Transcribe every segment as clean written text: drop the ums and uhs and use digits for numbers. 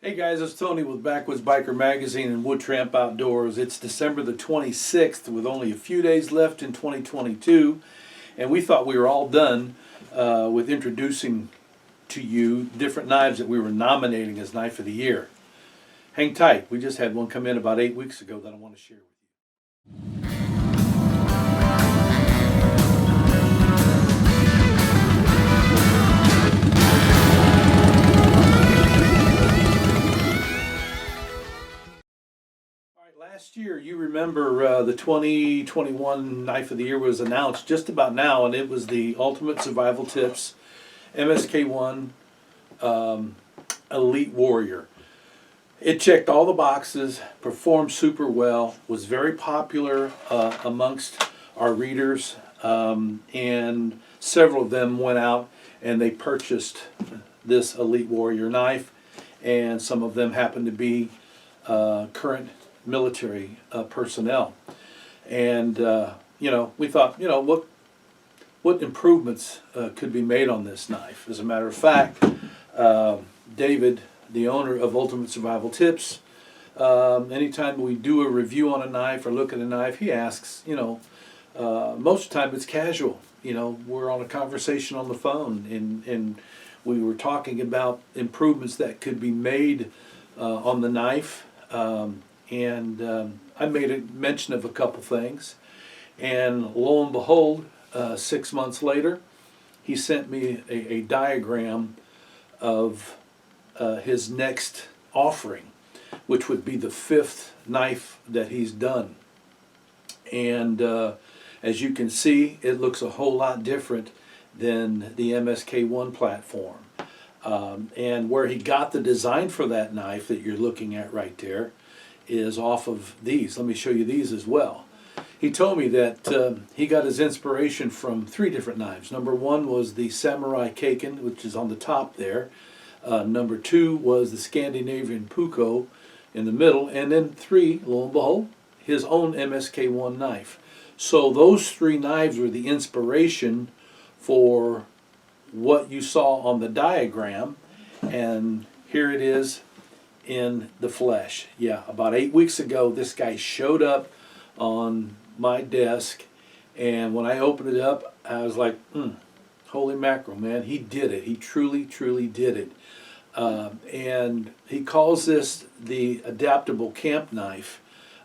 Hey guys, it's Tony with Backwoods Biker Magazine and Wood Tramp Outdoors. It's December the 26th with only a few days left in 2022, and we thought we were all done with introducing to you different knives that we were nominating as Knife of the Year. Hang tight, we just had one come in about 8 weeks ago that I want to share with you. Last year, you remember the 2021 Knife of the Year was announced just about now, and it was the Ultimate Survival Tips MSK1 Elite Warrior. It checked all the boxes, performed super well, was very popular amongst our readers, and several of them went out and they purchased this Elite Warrior knife, and some of them happened to be current military personnel. And we thought, what improvements could be made on this knife. As a matter of fact, David, the owner of Ultimate Survival Tips, anytime we do a review on a knife or look at a knife, he asks, most of the time it's casual. We're on a conversation on the phone, and we were talking about improvements that could be made on the knife. I made a mention of a couple things, and lo and behold, 6 months later, he sent me a diagram of his next offering, which would be the 5th knife that he's done. And as you can see, it looks a whole lot different than the MSK1 platform. And where he got the design for that knife that you're looking at right there is off of these. Let me show you these as well. He told me that he got his inspiration from 3 different knives. Number 1 was the Samurai Kaken, which is on the top there. Number 2 was the Scandinavian Puko in the middle. And then 3, lo and behold, his own MSK1 knife. So those 3 knives were the inspiration for what you saw on the diagram. And here it is in the flesh. Yeah, about 8 weeks ago, this guy showed up on my desk, and when I opened it up, I was like, holy mackerel, man, he did it. He truly, truly did it. And he calls this the adaptable camp knife.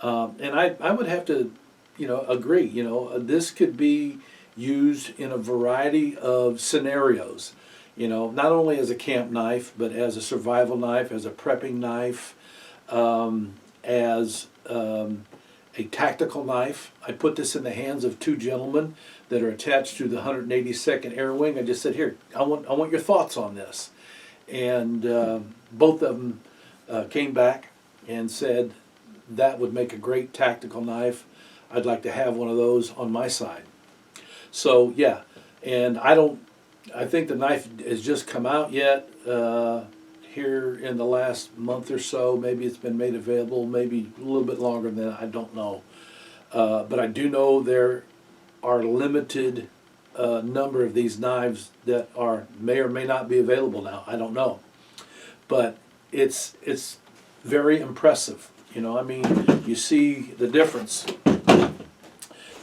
And I would have to, agree. This could be used in a variety of scenarios. Not only as a camp knife, but as a survival knife, as a prepping knife, as a tactical knife. I put this in the hands of 2 gentlemen that are attached to the 182nd Air Wing. I just said, here, I want your thoughts on this. And both of them came back and said, that would make a great tactical knife. I'd like to have one of those on my side. So, yeah, and I think the knife has just come out yet here in the last month or so. Maybe it's been made available, maybe a little bit longer than that, I don't know. But I do know there are limited number of these knives that may or may not be available now. I don't know. But it's very impressive. You see the difference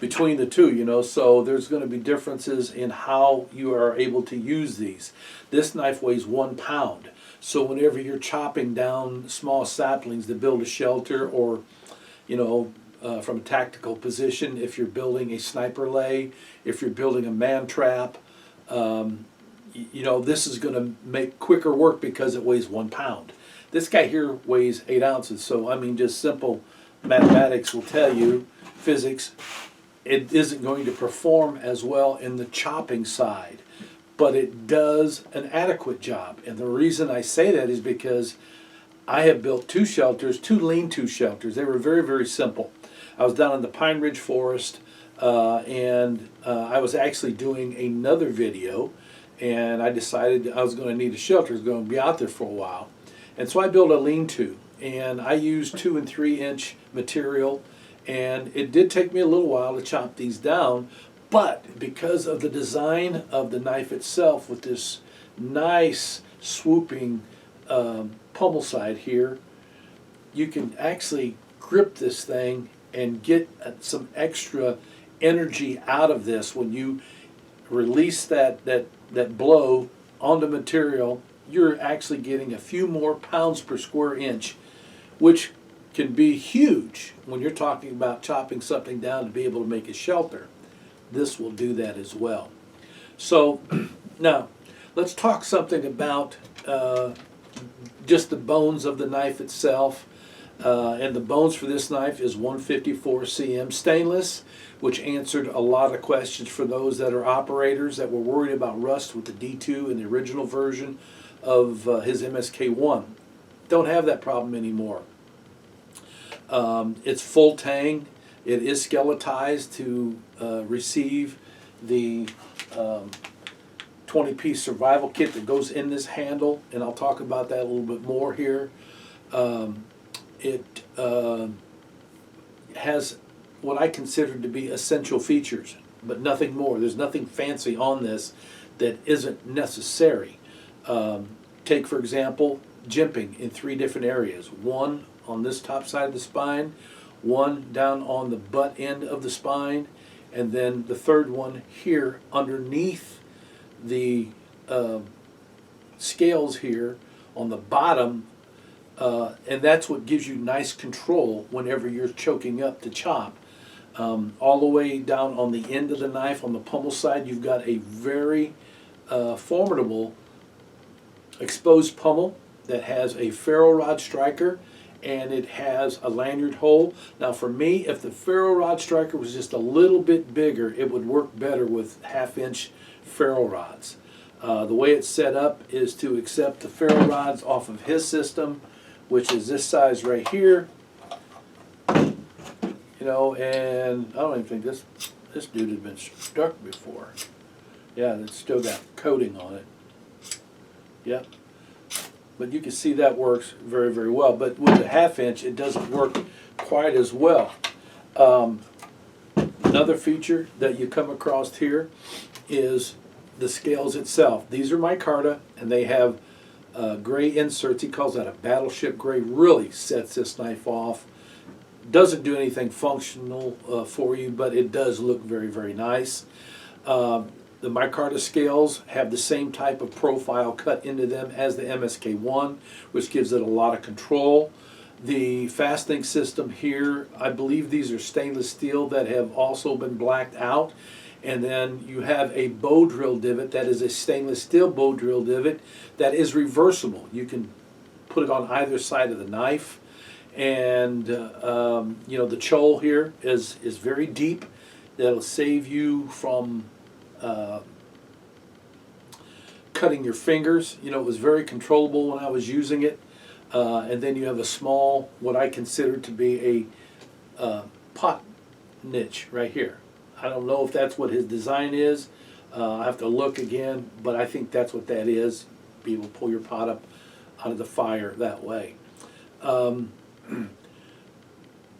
between the 2, so there's going to be differences in how you are able to use these. This knife weighs 1 pound, so whenever you're chopping down small saplings to build a shelter, or from a tactical position, if you're building a sniper lay, if you're building a man trap, this is going to make quicker work because it weighs 1 pound. This guy here weighs 8 ounces, so just simple mathematics will tell you, physics, it isn't going to perform as well in the chopping side, but it does an adequate job. And the reason I say that is because I have built 2 shelters, 2 lean-to shelters. They were very, very simple. I was down in the Pine Ridge Forest, and I was actually doing another video, and I decided I was going to need a shelter. I was going to be out there for a while. And so I built a lean-to, and I used 2 and 3 inch material. And it did take me a little while to chop these down, but because of the design of the knife itself with this nice swooping pommel side here, you can actually grip this thing and get some extra energy out of this. When you release that blow on the material, you're actually getting a few more pounds per square inch, which can be huge when you're talking about chopping something down to be able to make a shelter. This will do that as well. So now let's talk something about just the bones of the knife itself. And the bones for this knife is 154 cm stainless, which answered a lot of questions for those that are operators that were worried about rust with the D2 and the original version of his MSK1. Don't have that problem anymore. It's full tang. It is skeletized to receive the 20-piece survival kit that goes in this handle, and I'll talk about that a little bit more here. It has what I consider to be essential features, but nothing more. There's nothing fancy on this that isn't necessary. Take, for example, jimping in 3 different areas. One on this top side of the spine, one down on the butt end of the spine, and then the third one here underneath the scales here on the bottom. And that's what gives you nice control whenever you're choking up to chop. All the way down on the end of the knife on the pommel side, you've got a very formidable exposed pommel that has a ferro rod striker, and it has a lanyard hole. Now for me, if the ferro rod striker was just a little bit bigger, it would work better with 1/2-inch ferro rods. The way it's set up is to accept the ferro rods off of his system, which is this size right here. You know, and I don't even think this dude had been struck before. Yeah, it's still got coating on it. Yep. But you can see that works very, very well. But with the 1/2-inch, it doesn't work quite as well. Another feature that you come across here is the scales itself. These are micarta, and they have gray inserts. He calls that a battleship gray. Really sets this knife off. Doesn't do anything functional for you, but it does look very, very nice. The micarta scales have the same type of profile cut into them as the MSK1, which gives it a lot of control. The fastening system here, I believe these are stainless steel that have also been blacked out. And then you have a bow drill divot that is a stainless steel bow drill divot that is reversible. You can put it on either side of the knife. And you know, the choil here is very deep. That'll save you from cutting your fingers. You know, it was very controllable when I was using it. And then you have a small, what I consider to be a pot niche right here. I don't know if that's what his design is. I have to look again, but I think that's what that is. Be able to pull your pot up out of the fire that way.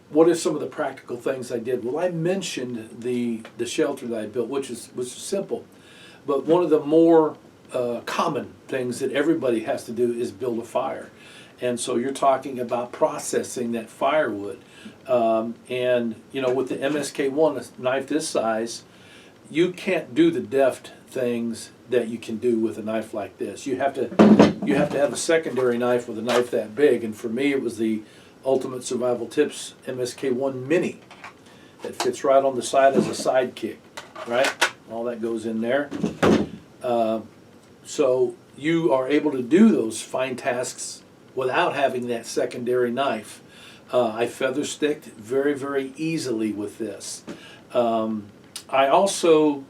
What are some of the practical things I did? Well, I mentioned the shelter that I built, which was simple. But one of the more common things that everybody has to do is build a fire. And so you're talking about processing that firewood. And, you know, with the MSK1, a knife this size, you can't do the deft things that you can do with a knife like this. You have to have a secondary knife with a knife that big. And for me, it was the Ultimate Survival Tips MSK1 Mini that fits right on the side as a sidekick, right? All that goes in there. So you are able to do those fine tasks without having that secondary knife. I feather sticked very, very easily with this. I also,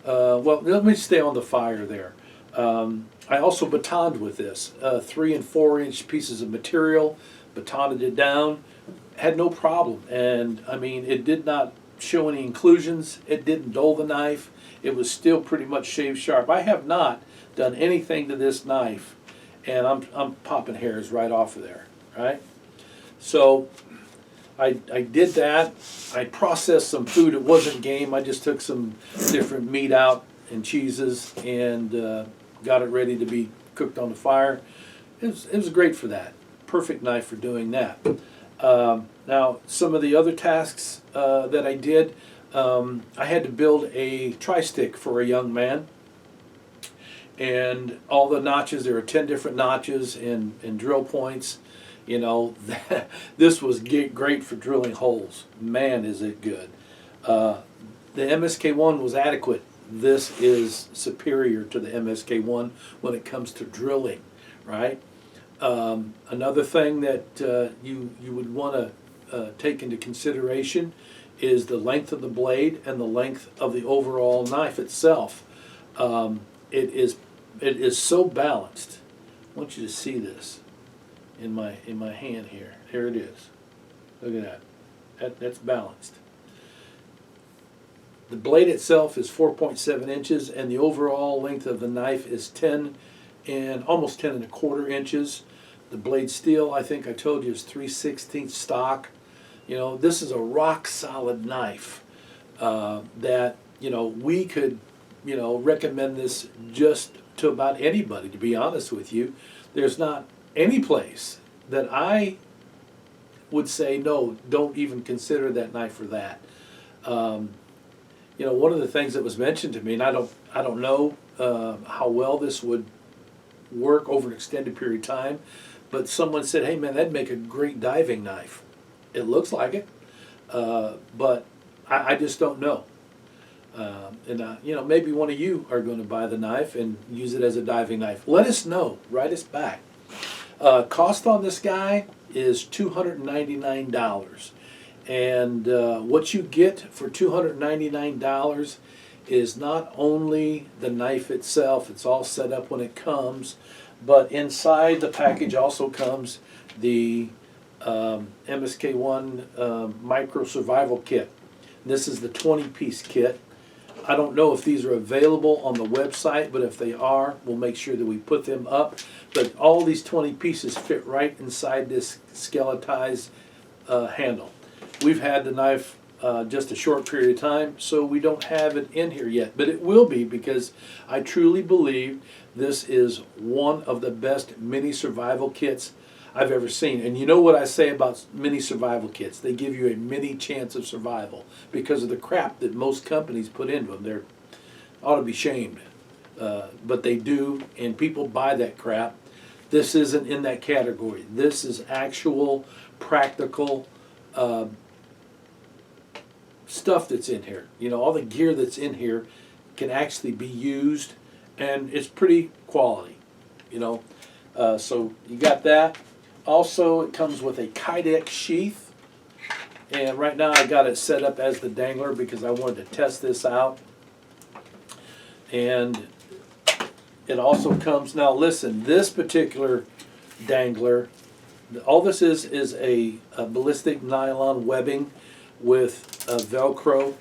well, let me stay on the fire there. I also batoned with this, 3 and 4 inch pieces of material, batoned it down, had no problem. And I mean, it did not show any inclusions. It didn't dull the knife. It was still pretty much shaved sharp. I have not done anything to this knife, and I'm popping hairs right off of there, right? So I did that. I processed some food. It wasn't game. I just took some different meat out and cheeses and got it ready to be cooked on the fire. it was great for that. Perfect knife for doing that. Now, some of the other tasks that I did, I had to build a tri-stick for a young man. And all the notches, there are 10 different notches and drill points. You know, this was great for drilling holes. Man, is it good. The MSK1 was adequate. This is superior to the MSK1 when it comes to drilling, right? Another thing that you would want to take into consideration is the length of the blade and the length of the overall knife itself. It is so balanced. I want you to see this in my hand here. Here it is. Look at that. That's balanced. The blade itself is 4.7 inches, and the overall length of the knife is 10 and almost 10 and a quarter inches. The blade steel, I think I told you, is 3/16 stock. You know, this is a rock solid knife that, you know, we could, you know, recommend this just to about anybody, to be honest with you. There's not any place that I would say, no, don't even consider that knife for that. You know, one of the things that was mentioned to me, and I don't know how well this would work over an extended period of time, but someone said, hey man, that'd make a great diving knife. It looks like it, but I just don't know. You know, maybe one of you are going to buy the knife and use it as a diving knife. Let us know. Write us back. Cost on this guy is $299. And what you get for $299 is not only the knife itself, it's all set up when it comes, but inside the package also comes the MSK1 Micro Survival Kit. This is the 20-piece kit. I don't know if these are available on the website, but if they are, we'll make sure that we put them up. But all these 20 pieces fit right inside this skeletized handle. We've had the knife just a short period of time, so we don't have it in here yet. But it will be, because I truly believe this is one of the best mini survival kits I've ever seen. And you know what I say about mini survival kits? They give you a mini chance of survival because of the crap that most companies put into them. They ought to be shamed. But they do, and people buy that crap. This isn't in that category. This is actual, practical stuff that's in here. You know, all the gear that's in here can actually be used, and it's pretty quality, you know. So you got that. Also, it comes with a Kydex sheath, and right now I got it set up as the dangler because I wanted to test this out. And it also comes, now listen, this particular dangler, all this is a ballistic nylon webbing with Velcro.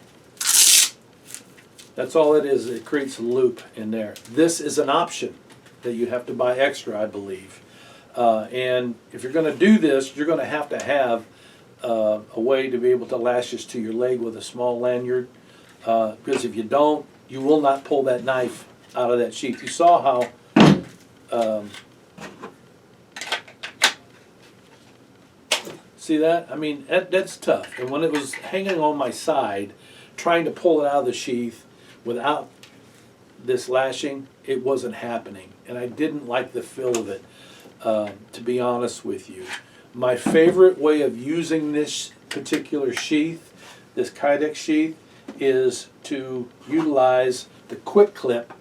That's all it is. It creates a loop in there. This is an option that you have to buy extra, I believe. And if you're going to do this, you're going to have a way to be able to lash this to your leg with a small lanyard. Because if you don't, you will not pull that knife out of that sheath. You saw how, see that? I mean, that's tough. And when it was hanging on my side, trying to pull it out of the sheath without this lashing, it wasn't happening. And I didn't like the feel of it, to be honest with you. My favorite way of using this particular sheath, this Kydex sheath, is to utilize the quick clip,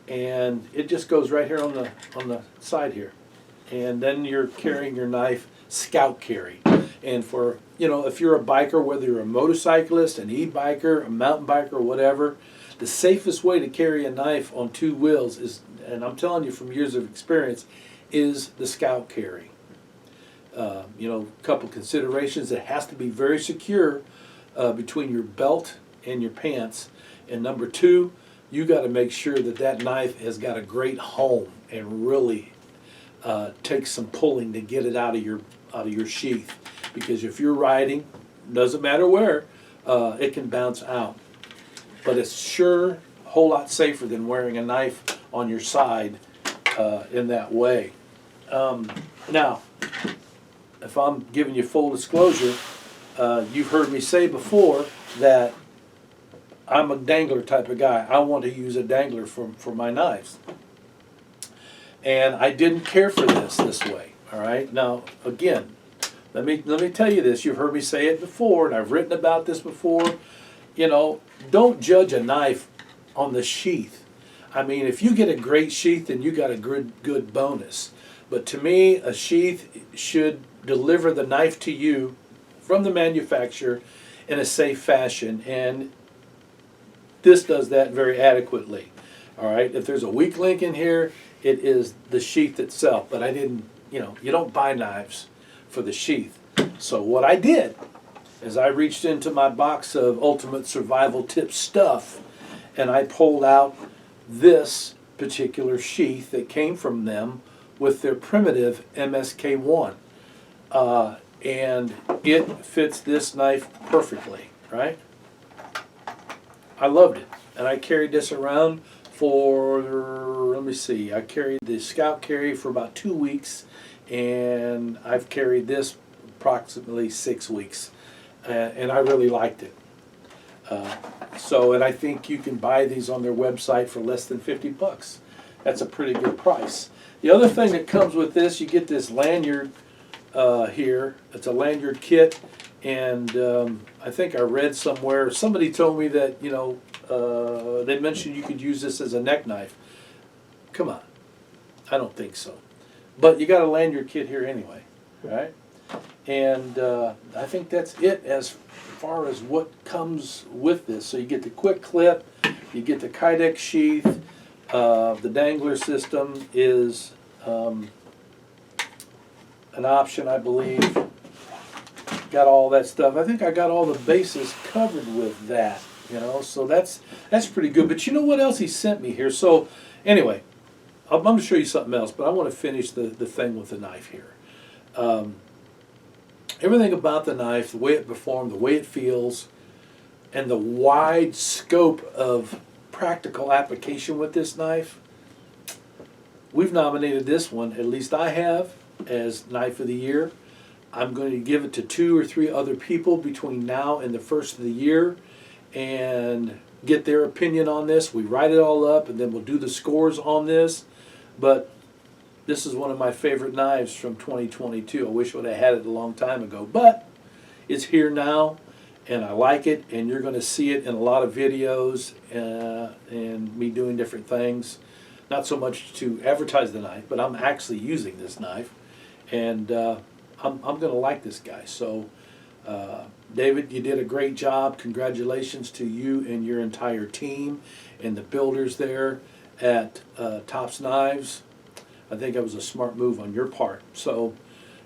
and it just goes right here on the side here. And then you're carrying your knife scout carry. And for, you know, if you're a biker, whether you're a motorcyclist, an e-biker, a mountain biker, whatever, the safest way to carry a knife on two wheels is, and I'm telling you from years of experience, is the scout carry. You know, a couple considerations. It has to be very secure between your belt and your pants. And number two, you got to make sure that that knife has got a great home and really takes some pulling to get it out of your sheath. Because if you're riding, doesn't matter where, it can bounce out. But it's sure a whole lot safer than wearing a knife on your side in that way. Now, if I'm giving you full disclosure, you've heard me say before that I'm a dangler type of guy. I want to use a dangler for my knives. And I didn't care for this way. All right. Now, again, let me tell you this. You've heard me say it before, and I've written about this before. You know, don't judge a knife on the sheath. I mean, if you get a great sheath, then you got a good bonus. But to me, a sheath should deliver the knife to you from the manufacturer in a safe fashion, and this does that very adequately. All right. If there's a weak link in here, it is the sheath itself. But I didn't. You know, you don't buy knives for the sheath. So what I did is I reached into my box of Ultimate Survival Tip stuff, and I pulled out this particular sheath that came from them with their primitive MSK1. And it fits this knife perfectly, right? I loved it. And I carried this around for, let me see, I carried the Scout Carry for about 2 weeks, and I've carried this approximately 6 weeks. And I really liked it. And I think you can buy these on their website for less than $50. That's a pretty good price. The other thing that comes with this, you get this lanyard here. It's a lanyard kit, and I think I read somewhere, somebody told me that, you know, they mentioned you could use this as a neck knife. Come on, I don't think so. But you got a lanyard kit here anyway, right? And I think that's it as far as what comes with this. So you get the quick clip, you get the Kydex sheath, the dangler system is an option, I believe. Got all that stuff. I think I got all the bases covered with that, you know, so that's pretty good. But you know what else he sent me here? So anyway, I'm going to show you something else, but I want to finish the thing with the knife here. Everything about the knife, the way it performed, the way it feels, and the wide scope of practical application with this knife, we've nominated this one, at least I have, as Knife of the Year. I'm going to give it to 2 or 3 other people between now and the first of the year and get their opinion on this. We write it all up, and then we'll do the scores on this. But this is one of my favorite knives from 2022. I wish I would have had it a long time ago. But it's here now, and I like it, and you're going to see it in a lot of videos and me doing different things. Not so much to advertise the knife, but I'm actually using this knife, and I'm going to like this guy. So, David, you did a great job. Congratulations to you and your entire team and the builders there at Tops Knives. I think that was a smart move on your part. So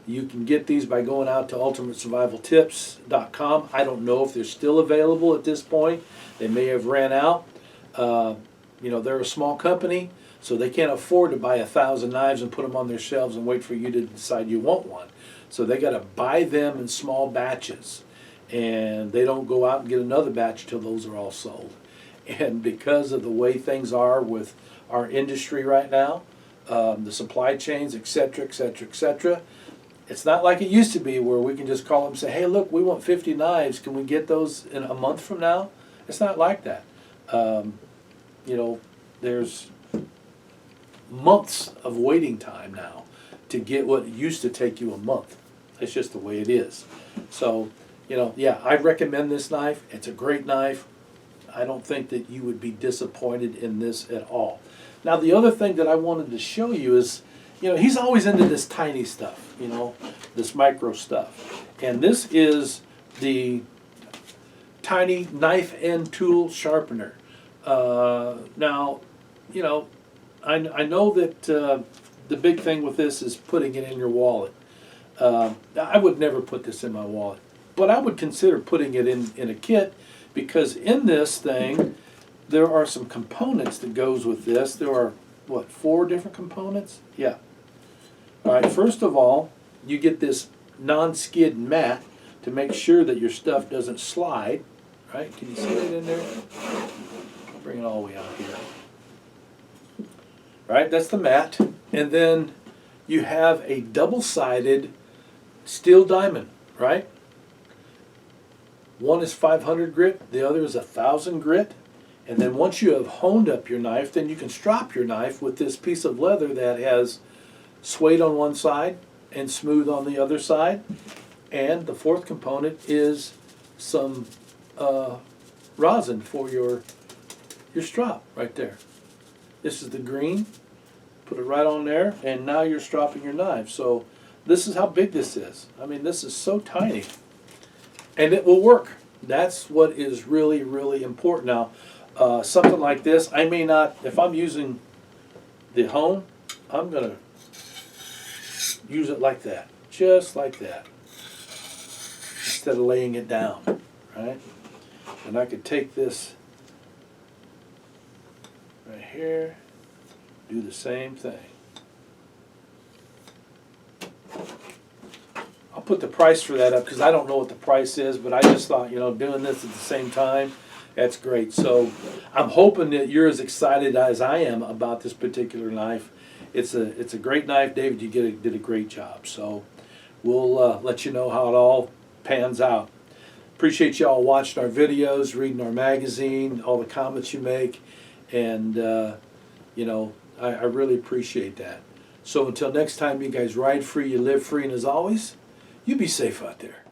you can get these by going out to ultimatesurvivaltips.com. I don't know if they're still available at this point. They may have ran out. You know, they're a small company, so they can't afford to buy 1,000 knives and put them on their shelves and wait for you to decide you want one. So they got to buy them in small batches, and they don't go out and get another batch until those are all sold. And because of the way things are with our industry right now, the supply chains, et cetera, et cetera, et cetera, it's not like it used to be where we can just call them and say, hey, look, we want 50 knives. Can we get those in a month from now? It's not like that. You know, there's months of waiting time now to get what used to take you a month. It's just the way it is. So, you know, yeah, I recommend this knife. It's a great knife. I don't think that you would be disappointed in this at all. Now, the other thing that I wanted to show you is, you know, he's always into this tiny stuff, you know, this micro stuff. And this is the tiny knife end tool sharpener. Now, you know, I know that the big thing with this is putting it in your wallet. I would never put this in my wallet, but I would consider putting it in a kit, because in this thing there are some components that goes with this. There are, what, 4 different components? Yeah. All right, first of all, you get this non-skid mat to make sure that your stuff doesn't slide. Right? Can you see it in there? I'll bring it all the way out here. Right, that's the mat. And then you have a double-sided steel diamond, right? One is 500 grit, the other is 1,000 grit. And then once you have honed up your knife, then you can strop your knife with this piece of leather that has suede on one side and smooth on the other side. And the fourth component is some rosin for your strop right there. This is the green. Put it right on there, and now you're stropping your knife. So this is how big this is. I mean, this is so tiny. And it will work. That's what is really, really important. Now, something like this, I may not, if I'm using the hone, I'm going to use it like that. Just like that. Instead of laying it down, right? And I could take this right here, do the same thing. I'll put the price for that up because I don't know what the price is, but I just thought, you know, doing this at the same time, that's great. So I'm hoping that you're as excited as I am about this particular knife. It's a great knife, David. You did a great job. So we'll let you know how it all pans out. Appreciate y'all watching our videos, reading our magazine, all the comments you make, and you know, I really appreciate that. So until next time, you guys ride free, you live free, and as always, you be safe out there.